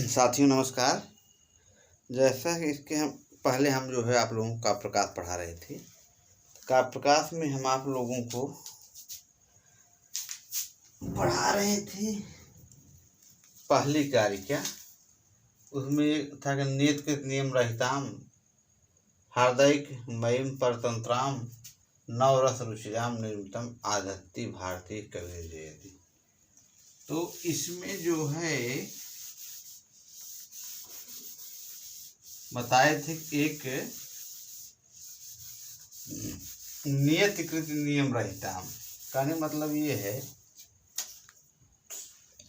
साथियों नमस्कार। जैसा कि इसके हम जो है आप लोगों का प्रकाश पढ़ा रहे थे। का प्रकाश में हम आप लोगों को पढ़ा रहे थे पहली कारिका। उसमें था कि नियतकृत नियम रहिताम हार्दिक मयीम परतंत्राम नवरस रुचिराम निर्मितम आधत्ति भारतीय कवि जयति। तो इसमें जो है बताए थे एक नियतिकृत नियम रहिताम। कहने मतलब ये है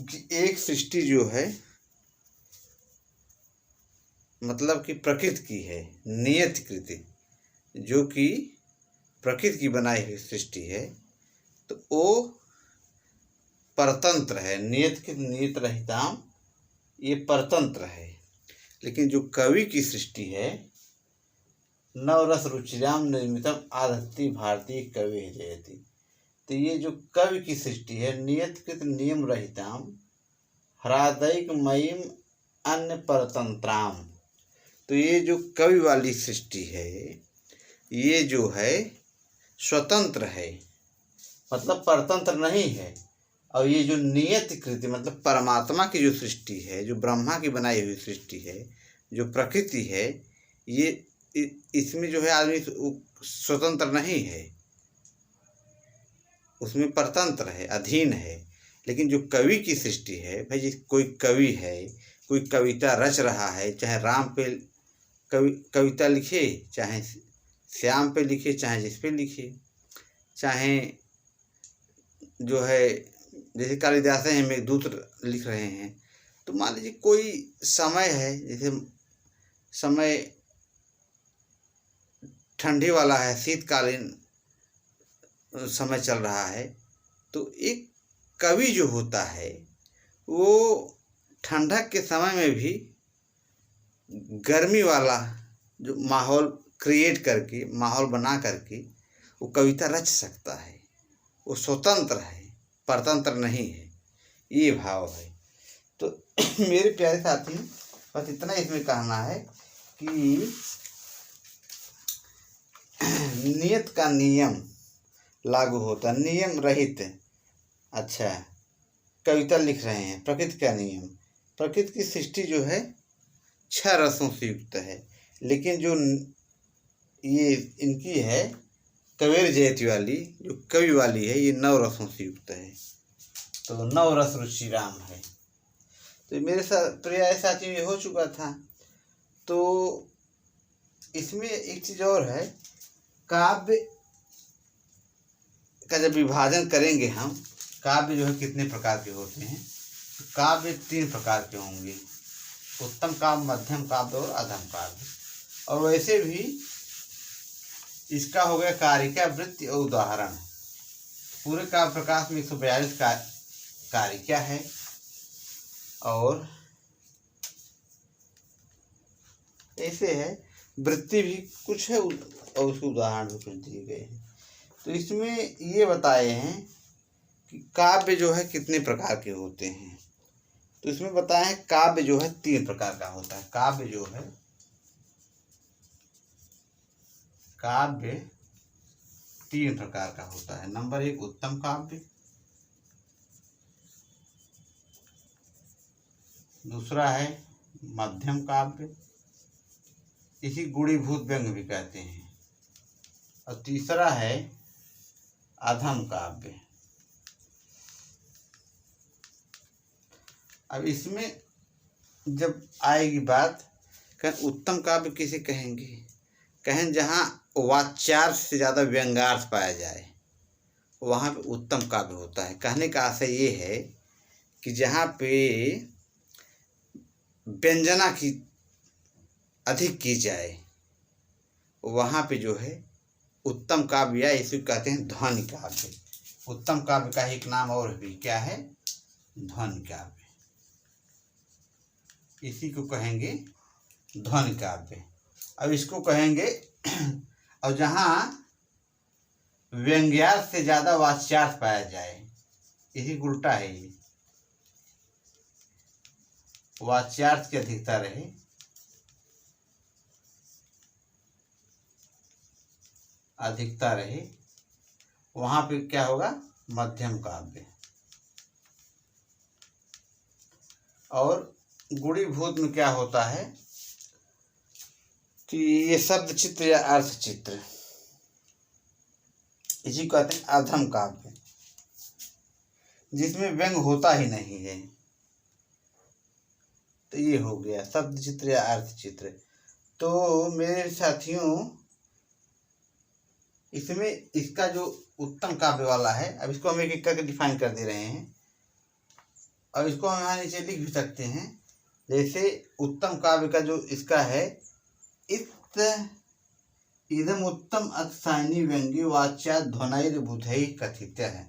कि एक सृष्टि जो है मतलब कि प्रकृति की है, नियतिकृत जो कि प्रकृति की बनाई हुई सृष्टि है, तो वो परतंत्र है। नियत नियत रहिताम ये परतंत्र है। लेकिन जो कवि की सृष्टि है नवरस रुचिराम निर्मितम आधत्ति भारतीय कवि जयति। तो ये जो कवि की सृष्टि है नियतकृत नियम रहिताम ह्रादैक मयीम अन्य परतंत्राम। तो ये जो कवि वाली सृष्टि है ये जो है स्वतंत्र है, मतलब परतंत्र नहीं है। और ये जो नियतिकृत मतलब परमात्मा की जो सृष्टि है, जो ब्रह्मा की बनाई हुई सृष्टि है, जो प्रकृति है, ये इसमें जो है आदमी स्वतंत्र नहीं है, उसमें परतंत्र है, अधीन है। लेकिन जो कवि की सृष्टि है भाई, जिस कोई कवि है, कोई कविता रच रहा है, चाहे राम पे कविता लिखे, चाहे श्याम पे लिखे, चाहे जिस पे लिखे, चाहे जो है जैसे कालिदास हैं मेघदूत लिख रहे हैं, तो मान लीजिए कोई समय है, जैसे समय ठंडी वाला है, शीतकालीन समय चल रहा है, तो एक कवि जो होता है वो ठंडक के समय में भी गर्मी वाला जो माहौल क्रिएट करके, माहौल बना करके वो कविता रच सकता है। वो स्वतंत्र है, परतंत्र नहीं है, ये भाव है। तो मेरे प्यारे साथी, बस इतना इसमें कहना है कि नियत का नियम लागू होता, नियम रहित। अच्छा, कविता लिख रहे हैं, प्रकृति का नियम, प्रकृति की सृष्टि जो है 6 रसों से युक्त है। लेकिन जो ये इनकी है कबीर जयति वाली, जो कवि वाली है, ये 9 रसों से युक्त है। तो 9 रस रुचिराम है। तो मेरे साथ प्रिय साथी ये हो चुका था। तो इसमें एक चीज़ और है, काव्य का जब विभाजन करेंगे हम, काव्य जो है कितने प्रकार के होते हैं, तो काव्य 3 प्रकार के होंगे, उत्तम काव्य, मध्यम काव्य और अधम काव्य। और वैसे भी इसका हो गया कारिका, वृत्ति और उदाहरण। पूरे काव्य प्रकाश में 142 कारिका है और ऐसे है, वृत्ति भी कुछ है और उसके उदाहरण भी कुछ दिए गए हैं। तो इसमें ये बताए हैं कि काव्य जो है कितने प्रकार के होते हैं। तो इसमें बताया है काव्य जो है 3 प्रकार का होता है। काव्य जो है, काव्य 3 प्रकार का होता है। नंबर 1 उत्तम काव्य, दूसरा है मध्यम काव्य, इसी गुणीभूत व्यंग भी कहते हैं, और तीसरा है अधम काव्य। अब इसमें जब आएगी बात, कहें उत्तम काव्य किसे कहेंगे, कहें जहाँ वाच्यार्थ से ज़्यादा व्यंग्यार्थ पाया जाए, वहाँ पे उत्तम काव्य होता है। कहने का आशय ये है कि जहाँ पे व्यंजना की अधिक की जाए, वहाँ पे जो है उत्तम काव्य, या इसे कहते हैं ध्वनि काव्य। उत्तम काव्य का एक नाम और भी क्या है, ध्वनि काव्य, इसी को कहेंगे ध्वनि काव्य। अब इसको कहेंगे और जहाँ व्यंग्यार्थ से ज़्यादा वाच्यार्थ पाया जाए, इसी उल्टा है ये। वाच्यार्थ की अधिकता रहे, वहां पे क्या होगा, मध्यम काव्य। और गुणीभूत में क्या होता है कि ये शब्द चित्र या अर्थ चित्र, इसी को कहते हैं अधम काव्य, जिसमें व्यंग होता ही नहीं है। तो ये हो गया शब्द चित्र या अर्थ चित्र। तो मेरे साथियों, इसमें इसका जो उत्तम काव्य वाला है, अब इसको हम एक एक करके डिफाइन कर दे रहे हैं, और इसको हम यहाँ नीचे लिख भी सकते हैं। जैसे उत्तम काव्य का जो इसका है, इदम उत्तम अतिशायिनी व्यंग्य वाच्या ध्वनैर्बुधैः कथितः है।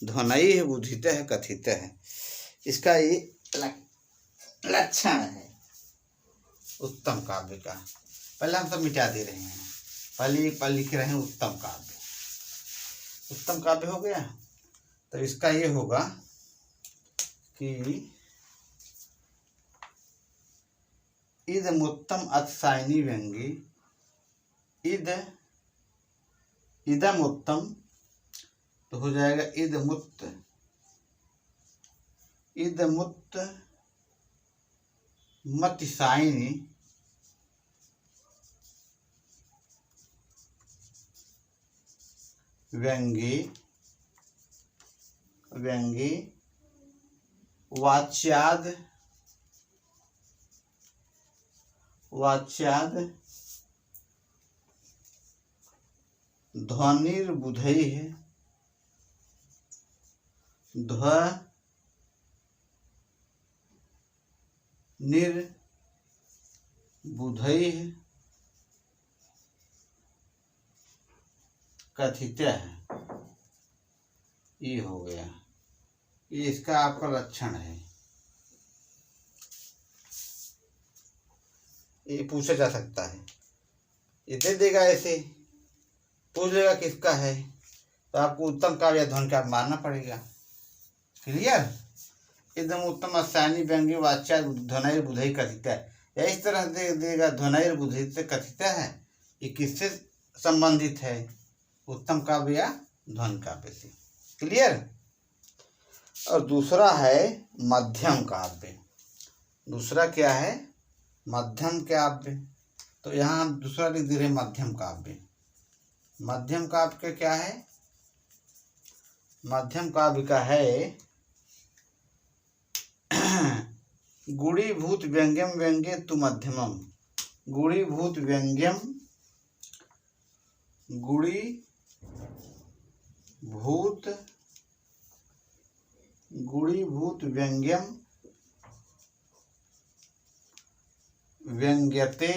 ध्वनैः बुधितः कथितः है, इसका ये लक्षण है उत्तम काव्य का। पहले हम सब मिटा दे रहे हैं, पहले लिख रहे हैं उत्तम काव्य। उत्तम काव्य हो गया, तो इसका ये होगा कि इदमुत्तम अतिशायिनी व्यंग्य, इदम उत्तम, तो हो जाएगा इदमुत्त मतिशायिनी व्यंग्य वाच्याद ध्वनिर्बुधैः कथितः है। ये हो गया, ये इसका आपका लक्षण है। ये पूछा जा सकता है, ये दे देगा, ऐसे पूछ लेगा किसका है, तो आपको उत्तम काव्य या ध्वन काव्य मानना पड़ेगा। क्लियर? एकदम उत्तम अतिशायिनी व्यंग्य वाच्या ध्वनैर्बुधैः कथितः है, या इस तरह दे देगा ध्वनैर्बुधैः से कथितः है, ये किससे संबंधित है, उत्तम काव्य या ध्वन काव्य से। क्लियर? और दूसरा है मध्यम काव्य। दूसरा क्या है, मध्यम काव्य। तो यहाँ हम दूसरा लिख दे रहे हैं मध्यम काव्य। मध्यम काव्य का क्या है, मध्यम काव्य का है गुणीभूत व्यंग्यम व्यंग्ये तु मध्यमम। गुणीभूत व्यंग्यम, गुणीभूत व्यंग्यम व्यंग्यते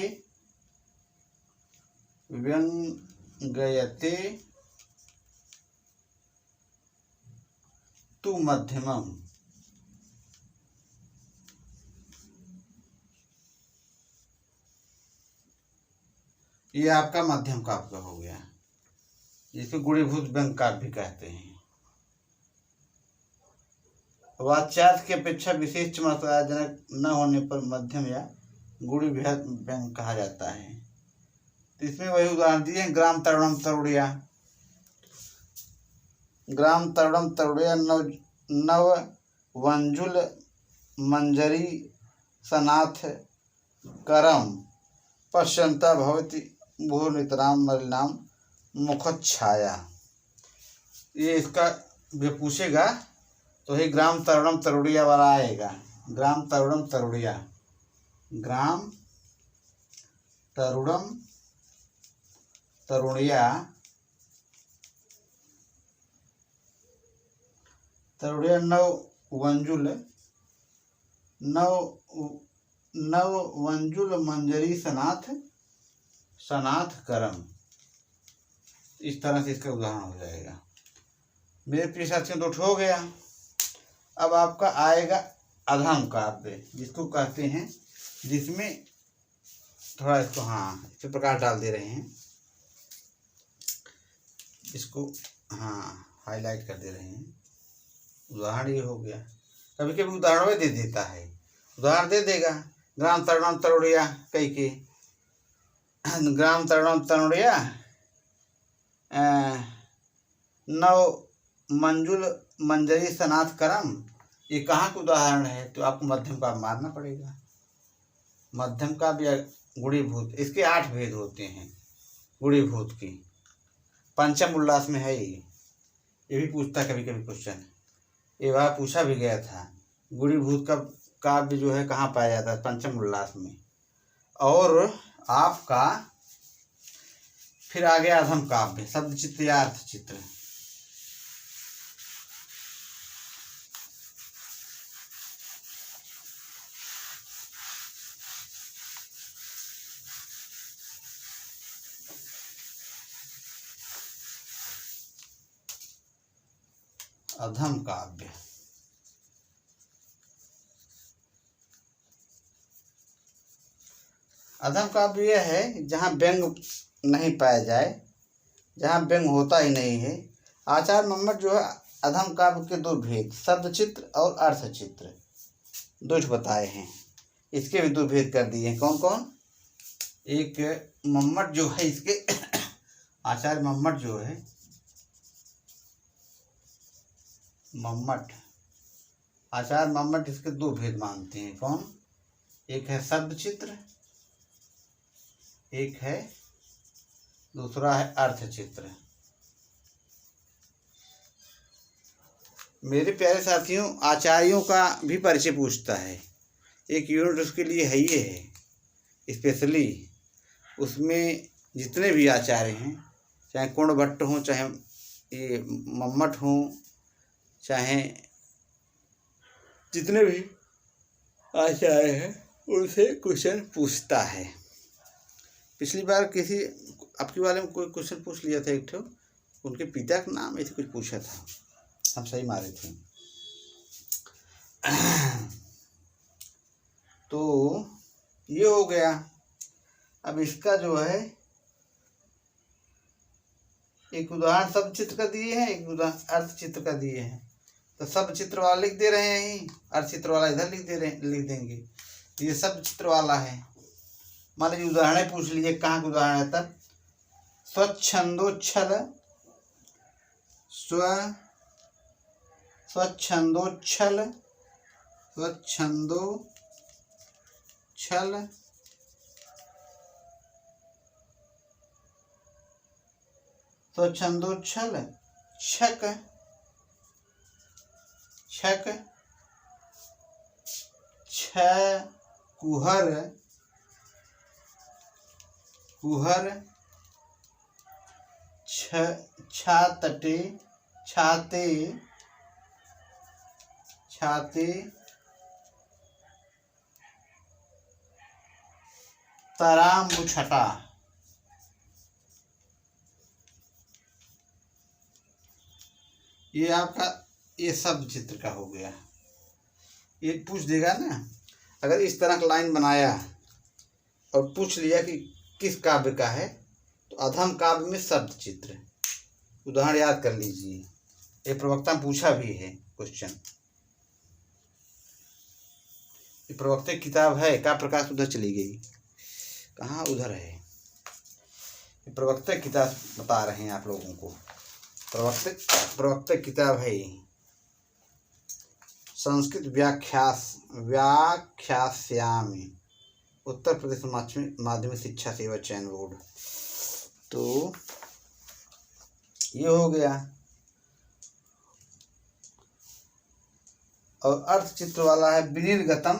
तु मध्यमम। ये आपका मध्यम काव्य हो गया, जिसको गुणीभूत व्यंग्य काव्य भी कहते हैं। वाच्यार्थ की अपेक्षा विशेष चमत्कारजनक न होने पर मध्यम या गुणीभूत व्यंग्य कहा जाता है। तो इसमें वही उदाहरण दिए हैं, ग्राम तरुणम तरुड़िया, ग्राम तरुणम तरुड़िया नव वंजुल मंजरी सनाथ करम पश्यंता भवति भूर्नितराम मलिनाम मुखच्छाया। ये इसका भी पूछेगा तो ही ग्राम तरुणम तरुड़िया वाला आएगा। ग्राम तरुणम तरुड़िया, ग्राम तरुणम तरुणिया, तरुड़िया नव वंजुल मंजरी सनाथ करम। इस तरह से इसका उदाहरण हो जाएगा। मेरे प्रिय साथियों, तो हो गया। अब आपका आएगा अधम काव्य, जिसको कहते हैं, जिसमें थोड़ा इसको इस पर प्रकाश डाल दे रहे हैं, इसको हाईलाइट कर दे रहे हैं। उदाहरण ये हो गया कभी कभी उदाहरण भी दे देता है, उदाहरण दे देगा। ग्राम तरुणम तरुणिया कई के, ग्राम तरुणम तरुणिया नव मंजुल मंजरी सनाथ करम, ये कहाँ का उदाहरण है? तो आपको मध्यम का मारना पड़ेगा। मध्यम का भी गुणीभूत, इसके 8 भेद होते हैं गुणीभूत की। पंचम उल्लास में है ये भी पूछता कभी कभी क्वेश्चन, ये वह पूछा भी गया था। गुणीभूत का काव्य जो है कहाँ पाया जाता है? पंचम उल्लास में। और आपका फिर आ गया अधम काव्य, शब्द चित्र या अर्थ चित्र। अधम काव्य, अधम काव्य यह है जहाँ व्यंग नहीं पाया जाए, जहाँ व्यंग होता ही नहीं है। आचार्य मम्मट जो है अधम काव्य के 2 भेद, शब्द चित्र और अर्थ चित्र, 2 बताए हैं। इसके भी 2 भेद कर दिए हैं। कौन कौन? एक मम्मट जो है, इसके आचार्य मम्मट जो है, मम्मट आचार्य मम्मट इसके 2 भेद मानते हैं। कौन? एक है शब्द चित्र, एक है, दूसरा है अर्थ चित्र। मेरे प्यारे साथियों, आचार्यों का भी परिचय पूछता है, एक यूनिट उसके लिए है ही है स्पेशली। उसमें जितने भी आचार्य हैं, चाहे कोण भट्ट हों, चाहे ये मम्मट हों, चाहे जितने भी आचार्य हैं, उनसे क्वेश्चन पूछता है। पिछली बार किसी आपके बारे में कोई क्वेश्चन पूछ लिया था, एक ठो उनके पिता का नाम ऐसे कुछ पूछा था, हम सही मारे थे। तो ये हो गया। अब इसका जो है एक उदाहरण शब्द चित्र का दिए हैं, एक उदाहरण अर्थ चित्र का दिए हैं। तो शब्द चित्र वाला लिख दे रहे हैं ही, अर्थ चित्र वाला इधर लिख देंगे। ये शब्द चित्र वाला है। मान लीजिए उदाहरण पूछ लीजिए, कहाँ का उदाहरण है तब? स्वच्छंदोच्छल, स्वच्छंदोच्छल, स्वच्छंदोच्छल, स्वच्छंदोच्छल, छक छक, छ कुहर, कुहर, छातटे, छाते, छाते, तराम्बुछटा। ये आपका ये शब्द चित्र का हो गया। ये पूछ देगा ना, अगर इस तरह का लाइन बनाया और पूछ लिया कि किस काव्य का है, तो अधम काव्य में शब्द चित्र। उदाहरण याद कर लीजिए, ये प्रवक्ता पूछा भी है क्वेश्चन। ये प्रवक्ता की किताब है, का प्रकाश उधर चली गई, कहाँ? उधर है। ये प्रवक्ता की किताब बता रहे हैं आप लोगों को, प्रवक्ता की किताब है। संस्कृत व्याख्यास्यामि, उत्तर प्रदेश माध्यमिक शिक्षा सेवा चयन बोर्ड। तो ये हो गया। और अर्थ चित्र वाला है विनिर्गतम,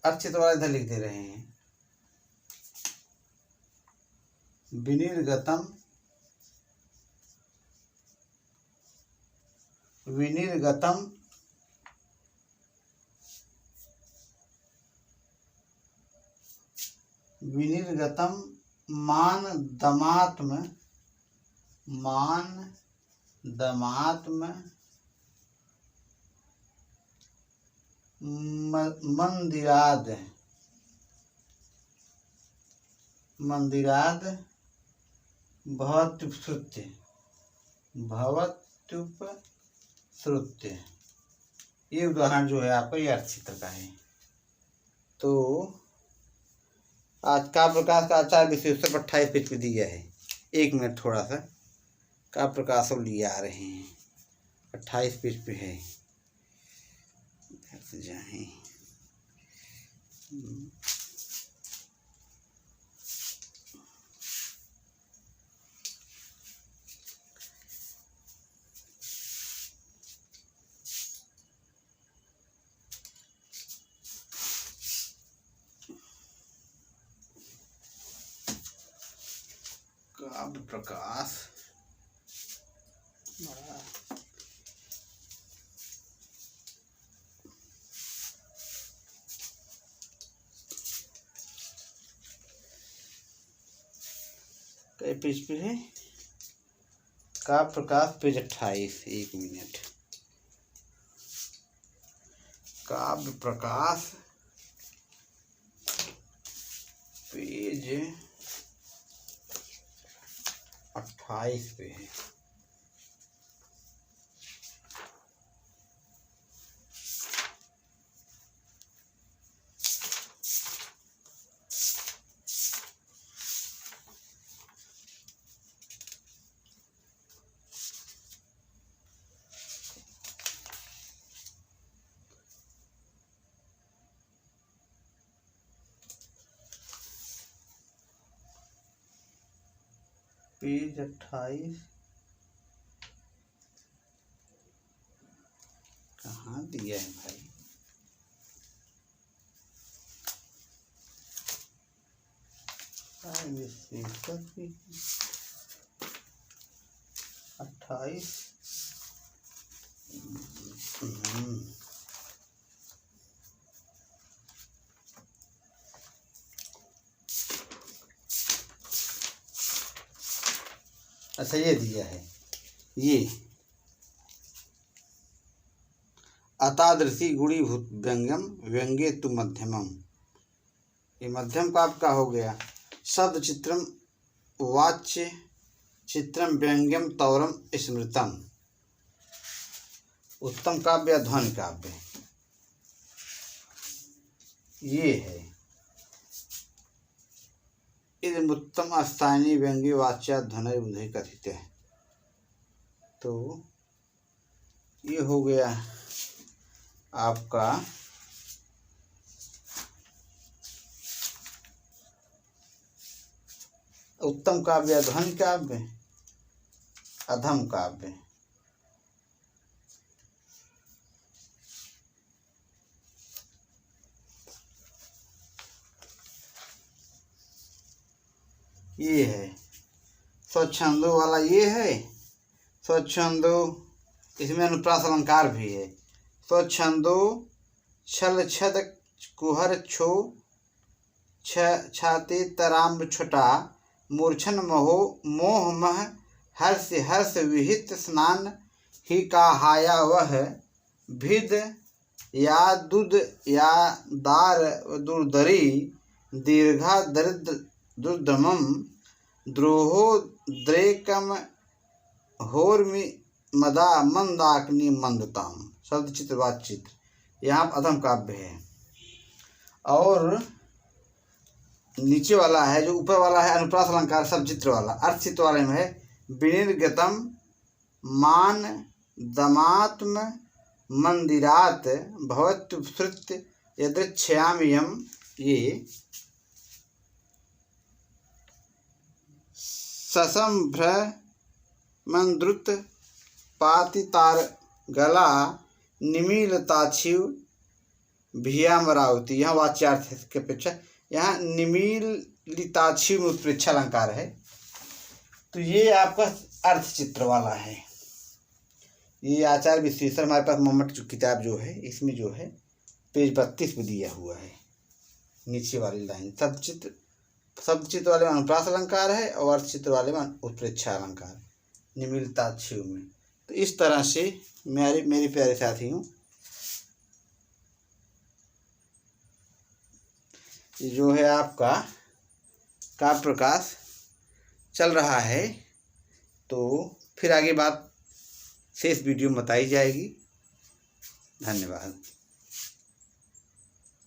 अर्थ चित्र वाला इधर लिख दे रहे हैं, विनिर्गतम, विनिर्गतम, विनिर्गतम मान दमात्म, मान दमात्म, मंदिराद, मंदिराद, भवत्युपश्रुत्य, भवत्युपश्रुत्य। ये उदाहरण जो है आपका ये अर्थचित्र का है। तो आज का प्रकाश का आचार विशेषता पर 28 पेज पे दिया है। 1 मिनट थोड़ा सा का प्रकाश अब लिए आ रहे हैं। 28 पेज पे है। जाए काव्य प्रकाश कई पेज पे है? काव्य प्रकाश पेज 28। 1 मिनट। काव्य प्रकाश पेज 28 पे है। पेज 28 कहाँ दिया है भाई? विशेषक 28। अच्छा ये दिया है, ये अतादृशी गुणीभूत व्यंग्यम व्यंग्ये तु मध्यमम। ये मध्यम काव्य का हो गया। शब्द चित्रम वाच्य चित्रम व्यंग्यम तौरम स्मृतम। उत्तम काव्य या ध्वनि काव्य ये है। इदम उत्तम स्थानीय व्यंग्य वाच्या ध्वनि बुद्धि कथित है। तो ये हो गया आपका उत्तम काव्य, ध्वनि काव्य, अधम काव्य। ये है स्वच्छंदो वाला, ये है स्वच्छंदो। इसमें अनुप्रास अलंकार भी है। स्वच्छंदो छल छद कुहर छो छाते तराम्र छटा मूर्छन महो मोह मह हर्ष हर्ष विहित स्नान ही का हाया वह भिद या दुद या दार दुर्दरी दीर्घा दरिद्र दुर्दमम द्रोहो द्रेकम होर्मि मदा मंदाग्नि मंदताम। शब्द चित्र वाचित्र यहाँ अधम काव्य है। और नीचे वाला है, जो ऊपर वाला है अनुप्रास अलंकार शब्द चित्र वाला। अर्थ चित्र वाले में है विनिर्गतम मान दमात्म मंदिरात भवत्युपसृत यदृच्छयाम्यम। ये ससंभ्रमंद्रुत पातितार गला निमीलताक्षिव भियामरावती। यहाँ वाच्यार्थ की अपेक्षा यहाँ निमीलिताक्षिव में उत्प्रेक्षा अलंकार है। तो ये आपका अर्थ चित्र वाला है। ये आचार्य विश्वेश्वर हमारे पास मम्मट जो किताब जो है इसमें जो है पेज 32 में दिया हुआ है। नीचे वाली लाइन शब्द चित्र वाले में अनुप्रास अलंकार है और अर्थ चित्र वाले में उत्प्रेक्षा अलंकार निमीलिताक्षिव में। तो इस तरह से मेरे प्यारे साथियों ये जो है आपका काव्य प्रकाश चल रहा है। तो फिर आगे बात शेष वीडियो में बताई जाएगी। धन्यवाद।